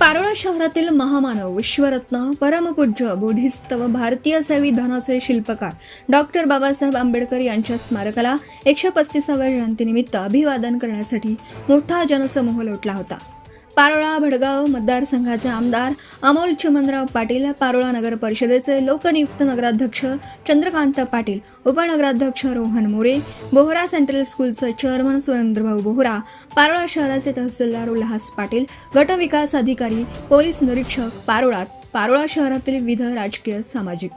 पारोळा शहरातील महामानव विश्वरत्न परमपूज्य बोधिसत्व भारतीय संविधानाचे शिल्पकार डॉक्टर बाबासाहेब आंबेडकर यांच्या स्मारकाला 135व्या जयंतीनिमित्त अभिवादन करण्यासाठी मोठा जनसमूह लोटला होता. पारोळा भडगाव मतदारसंघाचे आमदार अमोल चिमनराव पाटील, पारोळा नगर परिषदेचे लोकनियुक्त नगराध्यक्ष चंद्रकांत पाटील, उपनगराध्यक्ष रोहन मोरे, बोहरा सेंट्रल स्कूलचे चेअरमन सुरेंद्रभाऊ बोहरा, पारोळा शहराचे तहसीलदार उल्हास पाटील, गटविकास अधिकारी, पोलीस निरीक्षक पारोळा शहरातील विविध राजकीय सामाजिक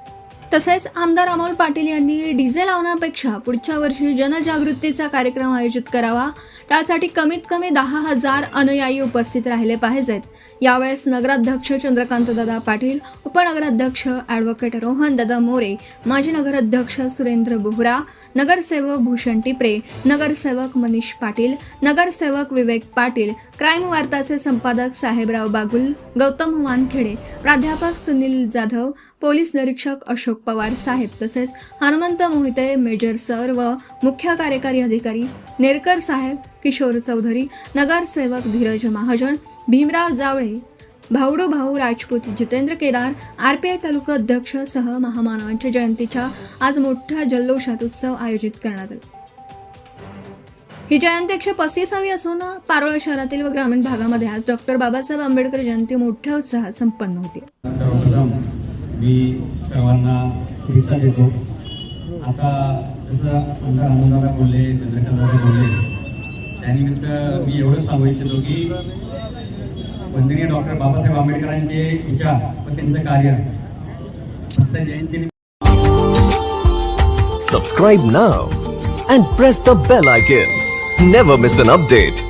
तसेच आमदार अमोल पाटील यांनी डीजे लावण्यापेक्षा पुढच्या वर्षी जनजागृतीचा कार्यक्रम आयोजित करावा. त्यासाठी कमीत कमी 10,000 अनुयायी उपस्थित राहिले पाहिजेत. यावेळेस नगराध्यक्ष चंद्रकांतदादा पाटील, उपनगराध्यक्ष ॲडव्होकेट रोहन दादा मोरे, माजी नगराध्यक्ष सुरेंद्र बोहरा, नगरसेवक भूषण टिपरे, नगरसेवक मनीष पाटील, नगरसेवक विवेक पाटील, क्राईम वार्ताचे संपादक साहेबराव बागुल, गौतम वानखेडे, प्राध्यापक सुनील जाधव, पोलीस निरीक्षक अशोक पवार साहेब तसेच हनुमंत मोहिते मेजर सर व मुख्य कार्यकारी अधिकारी नेरकर साहेब, किशोर चौधरी, नगरसेवक धीरज महाजन, भीमराव जावळे, भावडू भाऊ राजपूत, जितेंद्र केदार, आरपीआय तालुका अध्यक्ष सह महामानवांच्या जयंतीच्या आज मोठ्या जल्लोषात उत्सव आयोजित करण्यात आला. ही जयंती 135वी असून पारोळा शहरातील व ग्रामीण भागामध्ये आज डॉक्टर बाबासाहेब आंबेडकर जयंती मोठ्या उत्साहात संपन्न होती. मी सर्वांना शुभेच्छा देतो. आता जसं आमदार अमोलदादा बोलले, चंद्रकांतदादा बोलले, त्यानिमित्त मी एवढंच सांगू इच्छितो की वंदनीय डॉक्टर बाबासाहेब आंबेडकरांचे विचार व त्यांचं कार्य फक्त जयंती. Subscribe now and press the bell icon. Never miss an update.